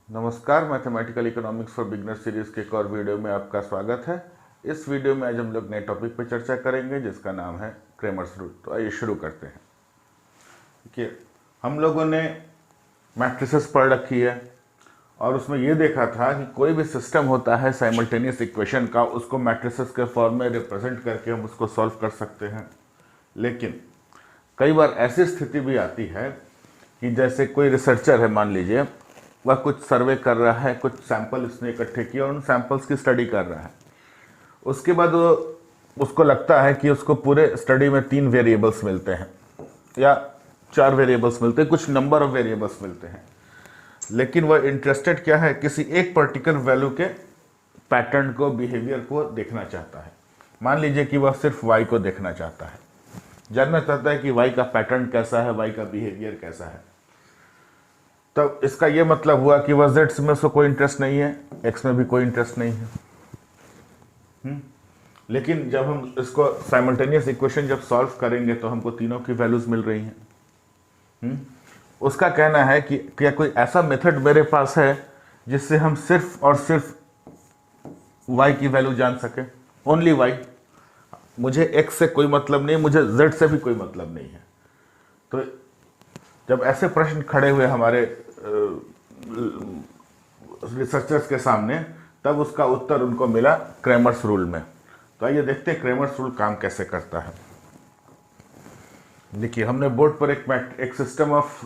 नमस्कार, mathematical economics for beginner series के एक और वीडियो में आपका स्वागत है। इस वीडियो में आज हम लोग नए टॉपिक पर चर्चा करेंगे जिसका नाम है क्रेमर्स रूल। तो आइए शुरू करते हैं। देखिए, हम लोगों ने मैट्रिसेस पढ़ रखी है और उसमें ये देखा था कि कोई भी सिस्टम होता है साइमल्टेनियस इक्वेशन का, उसको मैट्रिसेस के फॉर्म में रिप्रेजेंट करके हम उसको सॉल्व कर सकते हैं। लेकिन कई बार ऐसी स्थिति भी आती है कि जैसे कोई रिसर्चर है, मान लीजिए वह कुछ सर्वे कर रहा है, कुछ सैंपल इसने इकट्ठे किए और उन सैंपल्स की स्टडी कर रहा है। उसके बाद उसको लगता है कि उसको पूरे स्टडी में 3 वेरिएबल्स मिलते हैं या 4 वेरिएबल्स मिलते हैं, कुछ नंबर ऑफ वेरिएबल्स मिलते हैं। लेकिन वह इंटरेस्टेड क्या है, किसी एक पर्टिकुलर वैल्यू के पैटर्न को, बिहेवियर को देखना चाहता है। मान लीजिए कि वह सिर्फ y को देखना चाहता है, जानना चाहता है कि y का पैटर्न कैसा है, y का बिहेवियर कैसा है। तब इसका यह मतलब हुआ कि वह z में उसको कोई इंटरेस्ट नहीं है, x में भी कोई इंटरेस्ट नहीं है। लेकिन जब हम इसको साइमल्टेनियस इक्वेशन जब सॉल्व करेंगे तो हमको तीनों की वैल्यूज मिल रही हैं। उसका कहना है कि क्या कोई ऐसा मेथड मेरे पास है जिससे हम सिर्फ और सिर्फ y की वैल्यू जान सके, ओनली y। मुझे x से कोई मतलब नहीं, मुझे z से भी कोई मतलब नहीं है। तो जब ऐसे प्रश्न खड़े हुए हमारे रिसर्चर्स के सामने, तब उसका उत्तर उनको मिला क्रेमर्स रूल में। तो आइए देखते हैं क्रेमर्स रूल काम कैसे करता है। देखिए, हमने बोर्ड पर एक सिस्टम ऑफ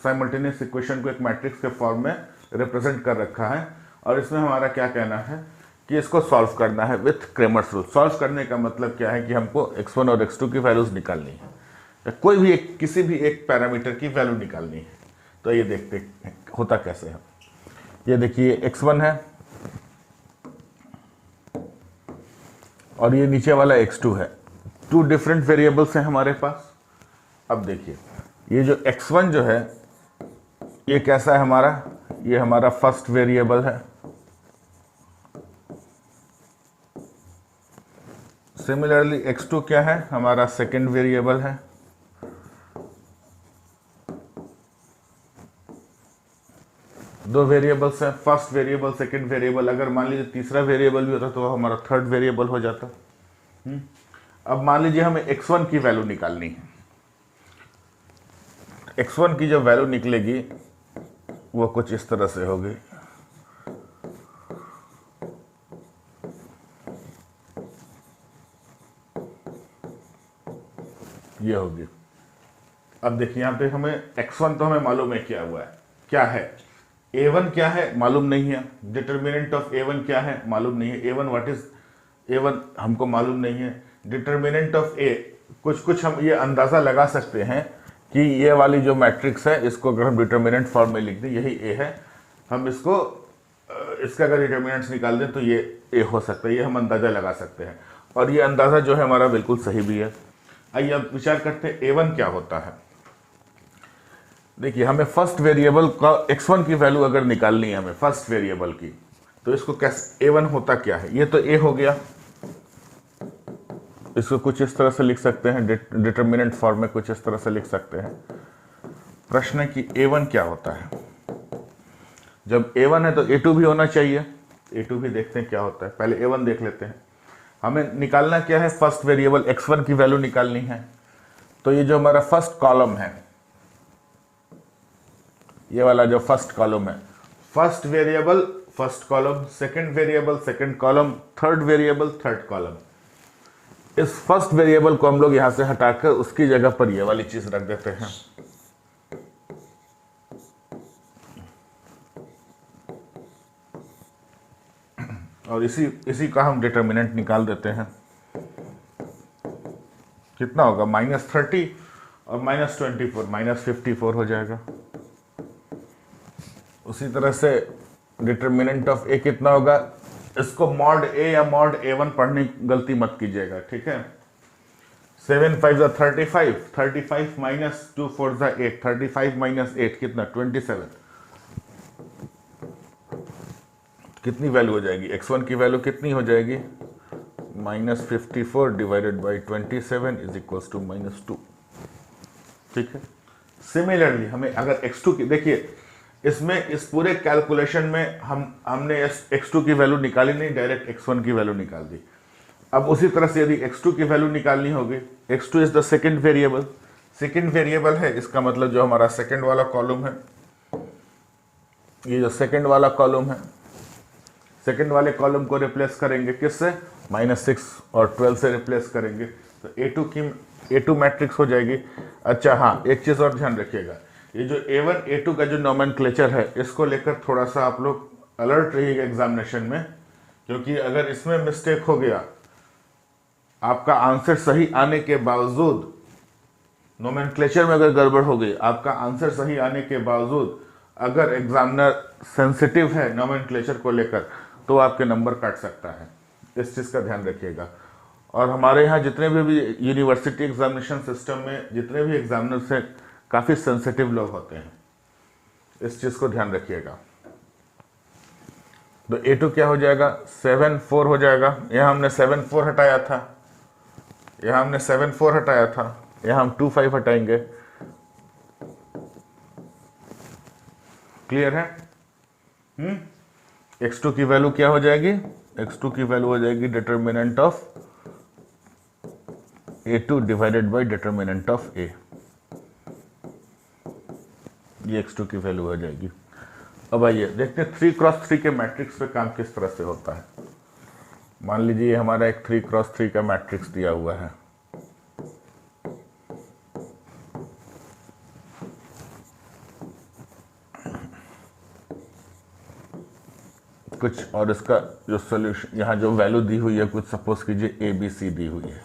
साइमल्टेनियस इक्वेशन को एक मैट्रिक्स के फॉर्म में रिप्रेजेंट कर रखा है और इसमें हमारा क्या कहना है कि इसको सॉल्व करना है विथ क्रेमर्स रूल। सॉल्व करने का मतलब क्या है कि हमको x1 और x2 की वैल्यूज निकालनी है, कोई भी किसी भी एक पैरामीटर की वैल्यू निकालनी है। तो ये देखते होता कैसे है। ये देखिए, x1 है और ये नीचे वाला x2 है। 2 डिफरेंट वेरिएबल्स हैं हमारे पास। अब देखिए, ये जो x1 जो है ये कैसा है हमारा, ये हमारा फर्स्ट वेरिएबल है। सिमिलरली x2 क्या है, हमारा सेकंड वेरिएबल है। दो वेरिएबल्स हैं, फर्स्ट वेरिएबल, सेकंड वेरिएबल। अगर मान लीजिए तीसरा वेरिएबल भी होता तो हमारा थर्ड वेरिएबल हो जाता। अब मान लीजिए हमें x1 की वैल्यू निकालनी है। x1 की जो वैल्यू निकलेगी वो कुछ इस तरह से होगी। ये होगी। अब देखिए, यहां पे हमें x1 तो हमें मालूम है क्या हुआ है, क्या है a1 क्या है मालूम नहीं है, डिटर्मिनेंट ऑफ a1 क्या है मालूम नहीं है, a1 व्हाट इज a1 हमको मालूम नहीं है। डिटर्मिनेंट ऑफ a कुछ हम ये अंदाजा लगा सकते हैं कि ये वाली जो मैट्रिक्स है, इसको अगर हम डिटर्मिनेंट फॉर्म में लिख दें, यही a है, हम इसको इसका अगर डिटर्मिनेंट्स निकाल दें तो ये a हो सकता है। ये हम अंदाजा लगा सकते हैं और ये अंदाजा जो है हमारा बिल्कुल सही भी है। आइए अब विचार करते हैं a1 क्या होता है। देखिए, हमें फर्स्ट वेरिएबल का x1 की वैल्यू अगर निकालनी है हमें फर्स्ट वेरिएबल की, तो इसको कैसे, a1 होता क्या है, ये तो a हो गया। इसको कुछ इस तरह से लिख सकते हैं, डिटर्मिनेंट फॉर्म में कुछ इस तरह से लिख सकते हैं। प्रश्न है कि a1 क्या होता है। जब a1 है तो a2 भी होना चाहिए। a2 भी देखते हैं क्या होता है, पहले a1 देख लेते हैं। हमें निकालना क्या है, फर्स्ट वेरिएबल x1 की वैल्यू निकालनी है। तो ये जो हमारा फर्स्ट कॉलम है, ये वाला जो फर्स्ट कॉलम है, first variable first column, second variable second column, third variable third column. इस फर्स्ट वेरिएबल को हम लोग यहां से हटाकर उसकी जगह पर ये वाली चीज रख देते हैं। और इसी का हम डिटर्मिनेंट निकाल देते हैं। कितना होगा, -30 और -24, -54 हो जाएगा। उसी तरह से डिटर्मिनेंट ऑफ a कितना होगा, इसको मॉड a या मॉड a1 पढ़ने की गलती मत कीजिएगा, ठीक है। 7 5 35, 35 -2 4 8, 35 -8 कितना, 27। कितनी वैल्यू हो जाएगी, x1 की वैल्यू कितनी हो जाएगी, -54 divided by 27 is equals to -2, ठीक है। सिमिलरली हमें अगर x2 की, देखिए इसमें इस पूरे कैलकुलेशन में हमने x2 की वैल्यू निकाली नहीं, डायरेक्ट x1 की वैल्यू निकाल दी। अब उसी तरह से यदि x2 की वैल्यू निकालनी होगी, x2 is the second variable, second variable है, इसका मतलब जो हमारा सेकंड वाला कॉलम है, ये जो सेकंड वाला कॉलम है, सेकंड वाले कॉलम को रिप्लेस करेंगे किससे, -6 और 12 से रिप्लेस करेंगे, तो A2 मैट्रिक्स हो जाएगी। अच्छा हाँ, एक चीज़ और ध्यान रखिएगा, ये जो A1 A2 का जो नोमेनक्लेचर है, इसको लेकर थोड़ा सा आप लोग अलर्ट रहिएगा एग्जामिनेशन में, क्योंकि अगर इसमें मिस्टेक हो गया, आपका आंसर सही आने के बावजूद, नोमेनक्लेचर में अगर गड़बड़ हो गई, आपका आंसर सही आने के बावजूद अगर एग्जामिनर सेंसिटिव है नोमेनक्लेचर को लेकर, तो आपके नंबर काट सकता है। इस चीज़ का ध्यान रखिएगा। और हमारे यहाँ जितने भी यूनिवर्सिटी एग्जामिनेशन सिस्टम में जितने भी एग्जामिनर्स हैं, काफ़ी सेंसिटिव लोग होते हैं, इस चीज़ को ध्यान रखिएगा। तो A2 क्या हो जाएगा, 7 4 हो जाएगा। यहाँ हमने 7 4 हटाया था, यहाँ हमने 7 4 हटाया था, यहाँ हम 2 5 हटाएंगे। क्लियर है? x2 की वैल्यू क्या हो जाएगी, x2 की वैल्यू हो जाएगी determinant of A2 divided by determinant of A, ये x2 की वैल्यू हो जाएगी। अब आइए देखते हैं 3x3 के मैट्रिक्स पे काम किस तरह से होता है। मान लीजिए हमारा एक 3x3 का मैट्रिक्स दिया हुआ है, कुछ और इसका जो सॉल्यूशन, यहाँ जो वैल्यू दी हुई है, कुछ सपोज कीजिए ABC दी हुई है,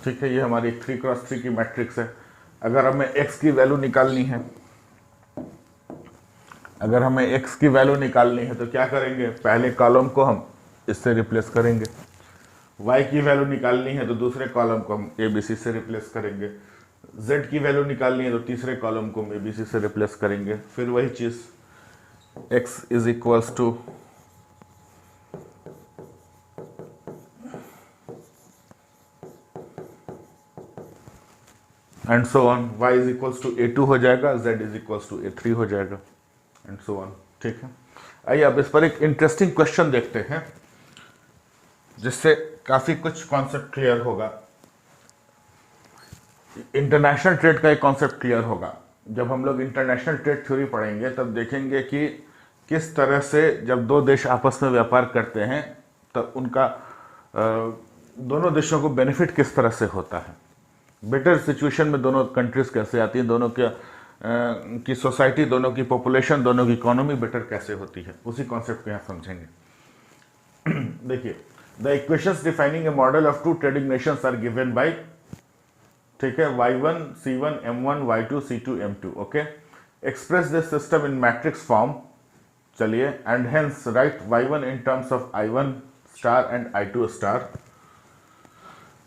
ठीक है, ये हमारी 3x3 की मैट्रिक्स है। अगर हमें x की वैल्यू निकालनी है, अगर हमें x की वैल्यू निकालनी है तो क्या करेंगे, पहले कॉलम को हम इससे रिप्लेस करेंगे, y की वैल्यू निकालनी है तो दूसरे कॉलम को हम ABC से रिप्लेस करेंगे, z की वैल्यू निकालनी है तो तीसरे कॉलम को हम ABC से रिप्लेस करेंगे। फिर वही चीज़ x is equals to and so on, y is equals to A2 हो जाएगा, z is equals to A3 हो जाएगा, एंड सो ऑन। ठीक है, आइए अब इस पर एक इंटरेस्टिंग क्वेश्चन देखते हैं, जिससे काफ़ी कुछ कॉन्सेप्ट क्लियर होगा, इंटरनेशनल ट्रेड का एक कॉन्सेप्ट क्लियर होगा। जब हम लोग इंटरनेशनल ट्रेड थ्योरी पढ़ेंगे तब देखेंगे कि किस तरह से जब दो देश आपस में व्यापार करते हैं तब उनका दोनों देशों को बेनिफिट किस तरह से होता है, बेटर सिचुएशन में दोनों कंट्रीज कैसे आती हैं, दोनों की सोसाइटी, दोनों की पॉपुलेशन, दोनों की इकोनॉमी बेटर कैसे होती है, उसी कॉन्सेप्ट को यहाँ समझेंगे। देखिए, the equations defining a model of two trading nations are given by, ठीक है, y1 c1 m1 y2 c2 m2, okay. Express this system in matrix form, चलिए, and hence write y1 in terms of i1 star and i2 star.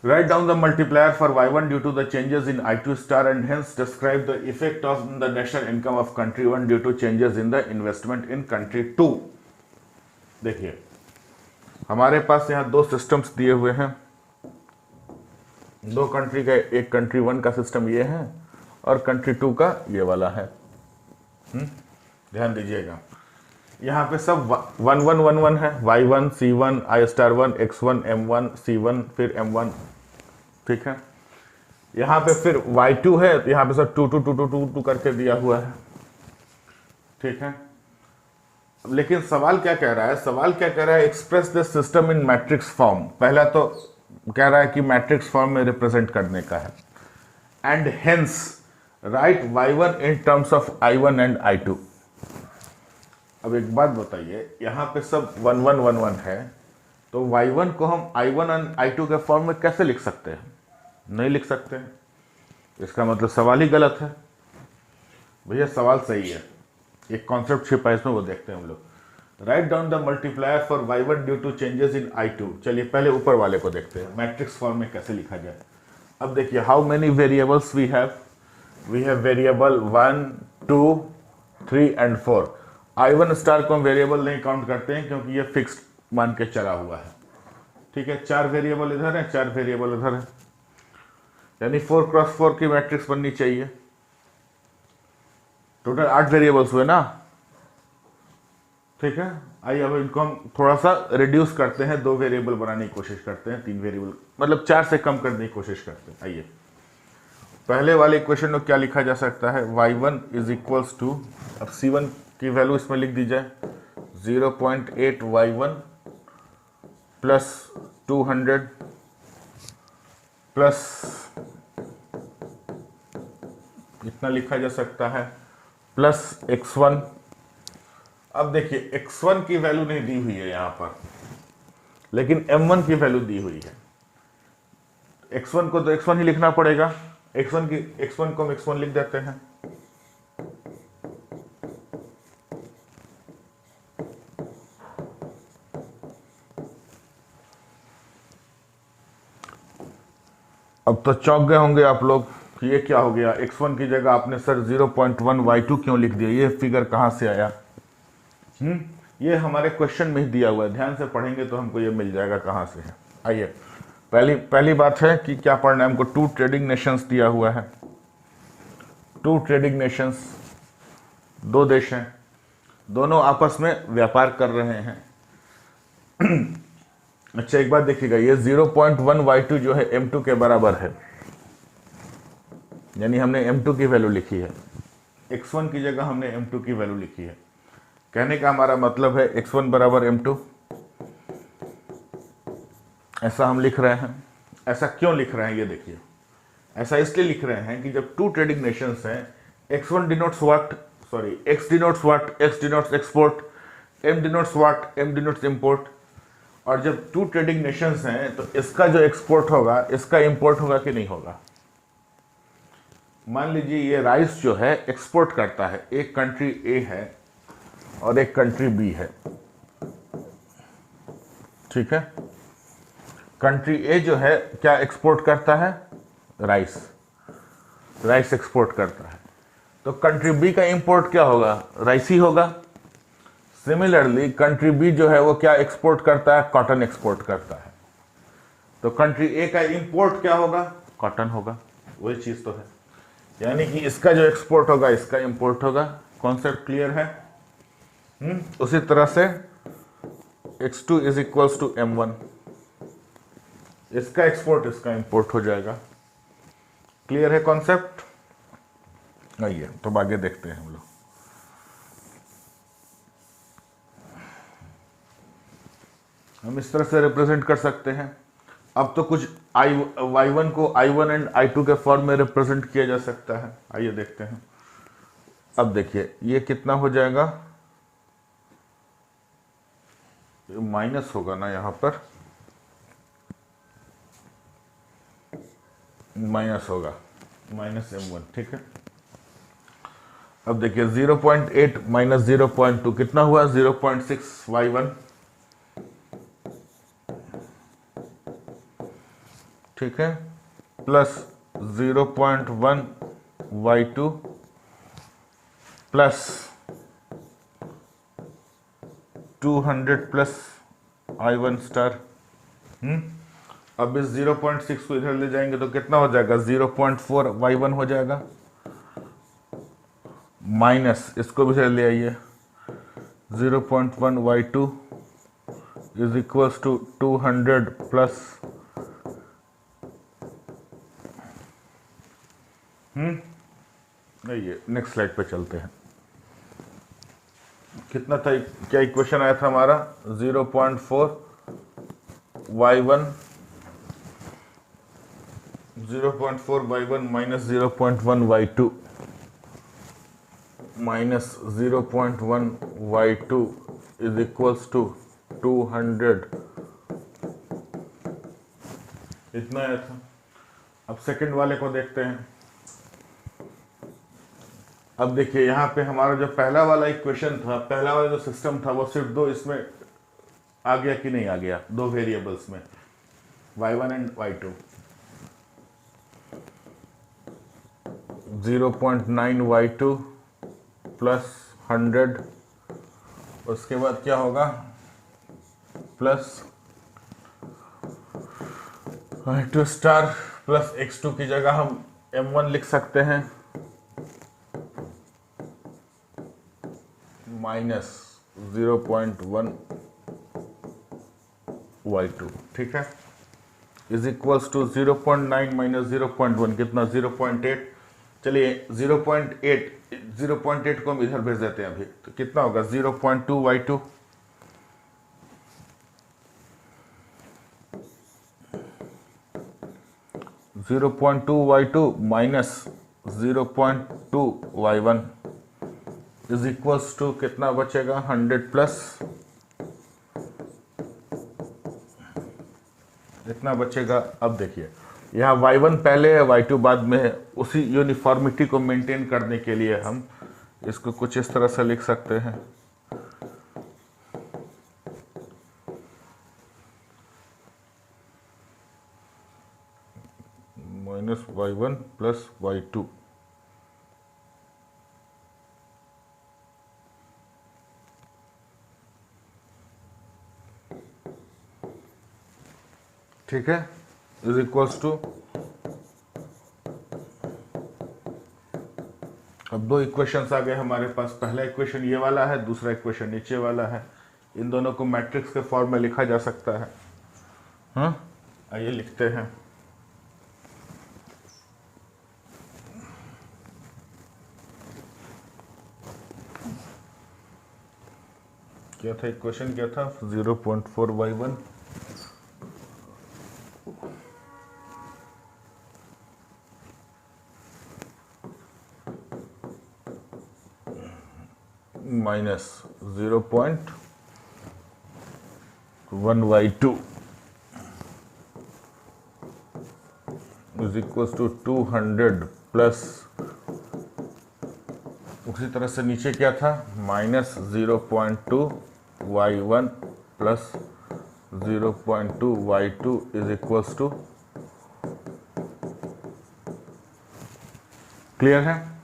Write down the multiplier for y1 due to the changes in I2 star and hence describe the effect of the national income of country 1 due to changes in the investment in country 2। देखिए, हमारे पास यहाँ दो systems दिए हुए हैं, दो country का, एक कंट्री 1 का सिस्टम ये है और कंट्री 2 का ये वाला है। ध्यान दीजिएगा, यहाँ पे सब 1 1 1 1 है, y1 c1 i star 1 x1 m1 c1 फिर m1, ठीक है। यहाँ पे फिर y2 है, तो यहाँ पे सब 2 2 2 2 2 2 करके दिया हुआ है, ठीक है। लेकिन सवाल क्या कह रहा है, सवाल क्या कह रहा है, express this system in matrix form. पहला तो कह रहा है कि मैट्रिक्स फॉर्म में रिप्रेजेंट करने का है, and hence write y1 in terms of i1 and i2। अब एक बात बताइए, यहाँ पे सब 1 1 1 1 है, तो y1 को हम i1 एंड i2 के फॉर्म में कैसे लिख सकते हैं, नहीं लिख सकते हैं, इसका मतलब सवाल ही गलत है। भैया सवाल सही है, एक कॉन्सेप्ट छिपा है इसमें, वो देखते हैं हम लोग। Write down the multiplier for y1 due to changes in i2। चलिए पहले ऊपर वाले को देखते हैं, मैट्रिक्स फॉर्म में कैसे लिखा जाए। अब देखिए, how many variables we have variable 1 2 3 and 4। i1 star को हम वेरिएबल नहीं काउंट करते हैं क्योंकि ये फिक्स्ड मान के चला हुआ है, ठीक है। 4 वेरिएबल इधर है, 4 वेरिएबल इधर है, यानी 4 क्रॉस 4 की मैट्रिक्स बननी चाहिए, टोटल 8 वेरिएबल्स हुए ना, ठीक है। आइए अब इनको हम थोड़ा सा रिड्यूस करते हैं, 2 वेरिएबल बनाने की कोशिश करते हैं, 3 वेरिएबल, मतलब 4 से कम करने की कोशिश करते हैं। आइए पहले वाले इक्वेशन में क्या लिखा जा सकता है, y1 इज इक्वल्स टू, अब c1 की वैल्यू इसमें लिख दी जाए 0.8 y1 प्लस 200 प्लस इतना लिखा जा सकता है प्लस x1। अब देखिए x1 की वैल्यू नहीं दी हुई है यहां पर, लेकिन m1 की वैल्यू दी हुई है। x1 को तो x1 ही लिखना पड़ेगा, x1 को हम x1 लिख देते हैं। अब तो चौंक गए होंगे आप लोग कि ये क्या हो गया, x1 की जगह आपने सर 0.1 y2 क्यों लिख दिया, ये फिगर कहां से आया। ये हमारे क्वेश्चन में ही दिया हुआ है, ध्यान से पढ़ेंगे तो हमको ये मिल जाएगा कहां से है। आइए पहली बात है कि क्या पढ़ना है हमको, 2 ट्रेडिंग नेशंस दिया हुआ है। 2 ट्रेडिंग नेशंस, 2 देश हैं, दोनों आपस में व्यापार कर रहे हैं। अच्छा एक बात देखिएगा, ये 0.1 y2 जो है m2 के बराबर है, यानी हमने m2 की वैल्यू लिखी है, x1 की जगह हमने m2 की वैल्यू लिखी है। कहने का हमारा मतलब है x1 बराबर m2, ऐसा हम लिख रहे हैं। ऐसा क्यों लिख रहे हैं ये देखिए, ऐसा इसलिए लिख रहे हैं कि जब 2 ट्रेडिंग नेशंस हैं, x1 denotes what, sorry x denotes what, x denotes export, m denotes what, m denotes import. और जब 2 ट्रेडिंग नेशंस हैं तो इसका जो एक्सपोर्ट होगा इसका इंपोर्ट होगा कि नहीं होगा। मान लीजिए ये राइस जो है एक्सपोर्ट करता है, एक कंट्री ए है और एक कंट्री बी है, ठीक है। कंट्री ए जो है क्या एक्सपोर्ट करता है, राइस एक्सपोर्ट करता है, तो कंट्री बी का इंपोर्ट क्या होगा, राइस ही होगा। सिमिलरली कंट्री बी जो है वो क्या एक्सपोर्ट करता है, कॉटन एक्सपोर्ट करता है, तो कंट्री ए का इंपोर्ट क्या होगा, कॉटन होगा। वही चीज तो है, यानी कि इसका जो एक्सपोर्ट होगा इसका इंपोर्ट होगा। कॉन्सेप्ट क्लियर है। उसी तरह से x2 is equals to m1, इसका एक्सपोर्ट इसका इंपोर्ट हो जाएगा। क्लियर है कॉन्सेप्ट। आइए तो आगे देखते हैं हम लोग। हम इस तरह से रिप्रेजेंट कर सकते हैं। अब तो कुछ y1 को i1 एंड i2 के फॉर्म में रिप्रेजेंट किया जा सकता है। आइए देखते हैं। अब देखिए ये कितना हो जाएगा, माइनस होगा ना यहाँ पर, माइनस होगा, माइनस m1, ठीक है। अब देखिए 0.8 माइनस 0.2 कितना हुआ, 0.6 y1, ठीक है, plus 0.1 y2 plus 200 plus i1 star. अब इस 0.6 को इधर ले जाएंगे तो कितना हो जाएगा, 0.4 y1 हो जाएगा, माइनस इसको भी इधर ले आइए, 0.1 y2 is equals to 200 plus ये नेक्स्ट स्लाइड पे चलते हैं। कितना था, क्या इक्वेशन आया था हमारा, 0.4 y1, 0.4 y1 minus 0.1 y2 minus 0.1 y2 is equals to 200, इतना आया था। अब सेकंड वाले को देखते हैं। अब देखिए यहाँ पे हमारा जो पहला वाला इक्वेशन था, पहला वाला जो सिस्टम था वो सिर्फ 2 इसमें आ गया कि नहीं आ गया, 2 वेरिएबल्स में, y1 and y2। 0.9 y2 plus 100, उसके बाद क्या होगा, plus y2 star plus x2 की जगह हम m1 लिख सकते हैं, माइनस 0.1 y2, ठीक है, इज इक्वल्स टू 0.9 माइनस 0.1 कितना 0.8। चलिए 0.8 को हम इधर भेज देते हैं अभी, तो कितना होगा 0.2 y2, minus 0.2 y1 is equals to कितना बचेगा 100 प्लस इतना बचेगा। अब देखिए यहाँ y1 पहले है y2 बाद में है, उसी यूनिफॉर्मिटी को मेंटेन करने के लिए हम इसको कुछ इस तरह से लिख सकते हैं, माइनस y1 प्लस y2, ठीक है, इज इक्वल्स टू, अब दो इक्वेशंस आ गए हमारे पास, पहला इक्वेशन ये वाला है, दूसरा इक्वेशन नीचे वाला है। इन दोनों को मैट्रिक्स के फॉर्म में लिखा जा सकता है। हाँ, आइए लिखते हैं। क्या था इक्वेशन, क्या था 0.4y1 minus 0.1y2 is equal to 200 plus, उसी तरह से नीचे क्या था minus 0.2 y1 plus 0.2 y2 is equals to, clear है।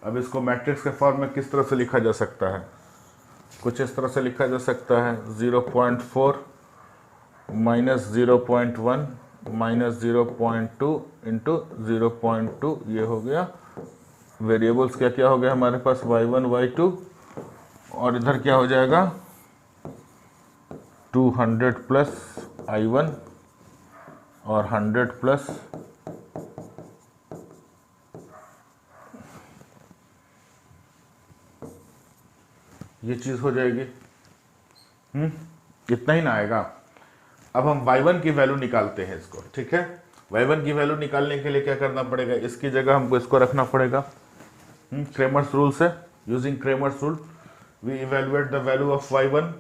अब इसको मैट्रिक्स के फॉर्म में किस तरह से लिखा जा सकता है, कुछ इस तरह से लिखा जा सकता है 0.4 माइनस 0.1 माइनस 0.2 इंटू 0.2, ये हो गया वेरिएबल्स क्या क्या हो गया हमारे पास y1 y2, और इधर क्या हो जाएगा 200 प्लस i1 और 100 प्लस ये चीज़ हो जाएगी। इतना ही ना आएगा। अब हम y1 की वैल्यू निकालते हैं इसको, ठीक है। y1 की वैल्यू निकालने के लिए क्या करना पड़ेगा, इसकी जगह हमको इसको रखना पड़ेगा क्रेमर्स रूल से। Using Cramer's rule we evaluate the value of y1,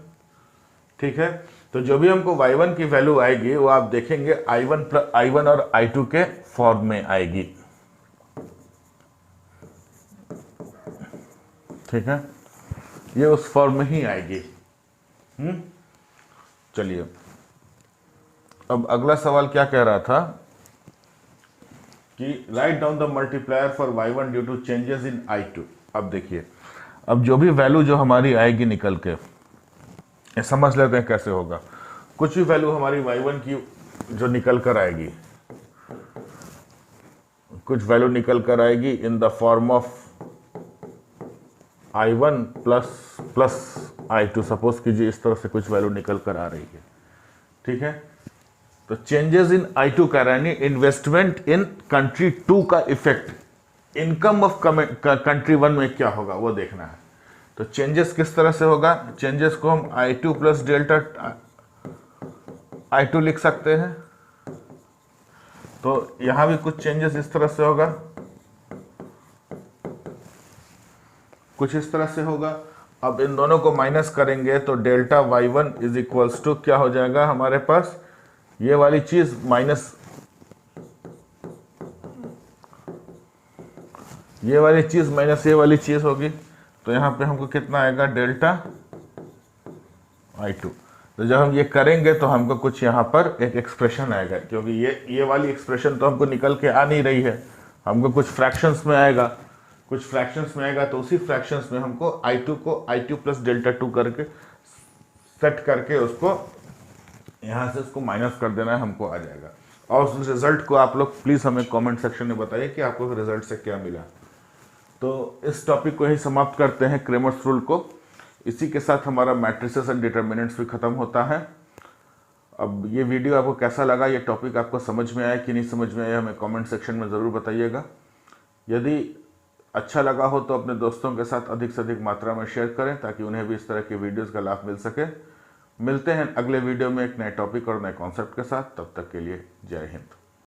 ठीक है। तो जो भी हमको y1 की वैल्यू आएगी वो आप देखेंगे i1 और i2 के फॉर्म में आएगी, ठीक है, ये उस फॉर्म में ही आएगी। चलिए अब अगला सवाल क्या कह रहा था कि write down the multiplier for y1 due to changes in i2। अब देखिए, अब जो भी वैल्यू जो हमारी आएगी निकल के, ये समझ लेते हैं कैसे होगा। कुछ भी वैल्यू हमारी y1 की जो निकल कर आएगी, कुछ वैल्यू निकल कर आएगी in the form of i1 plus i2। Suppose कीजिए इस तरह से कुछ वैल्यू निकल कर आ रही है, ठीक है। तो चेंजेस इन i2 कह रहा है, इन्वेस्टमेंट इन कंट्री 2 का इफेक्ट इनकम ऑफ कंट्री 1 में क्या होगा वो देखना है। तो चेंजेस किस तरह से होगा, चेंजेस को हम i2 प्लस डेल्टा i2 लिख सकते हैं। तो यहां भी कुछ चेंजेस इस तरह से होगा, कुछ इस तरह से होगा। अब इन दोनों को माइनस करेंगे तो delta y1 is equals to क्या हो जाएगा हमारे पास, ये वाली चीज माइनस ये वाली चीज माइनस ये वाली चीज होगी। तो यहां पे हमको कितना आएगा डेल्टा i2। तो जब हम ये करेंगे तो हमको कुछ यहाँ पर एक एक्सप्रेशन आएगा, क्योंकि ये वाली एक्सप्रेशन तो हमको निकल के आ नहीं रही है, हमको कुछ फ्रैक्शंस में आएगा, कुछ फ्रैक्शंस में आएगा। तो उसी फ्रैक्शंस में हमको i2 को i2 प्लस डेल्टा 2 करके सेट करके उसको यहाँ से उसको माइनस कर देना है, हमको आ जाएगा। और उस रिजल्ट को आप लोग प्लीज़ हमें कमेंट सेक्शन में बताइए कि आपको रिजल्ट से क्या मिला। तो इस टॉपिक को यही समाप्त करते हैं, क्रेमर्स रूल को। इसी के साथ हमारा मैट्रिसेस एंड डिटर्मिनेंट्स भी ख़त्म होता है। अब ये वीडियो आपको कैसा लगा, ये टॉपिक आपको समझ में आया कि नहीं समझ में आया, हमें कमेंट सेक्शन में ज़रूर बताइएगा। यदि अच्छा लगा हो तो अपने दोस्तों के साथ अधिक से अधिक मात्रा में शेयर करें ताकि उन्हें भी इस तरह की वीडियोज़ का लाभ मिल सके। मिलते हैं अगले वीडियो में एक नए टॉपिक और नए कॉन्सेप्ट के साथ। तब तक के लिए जय हिंद।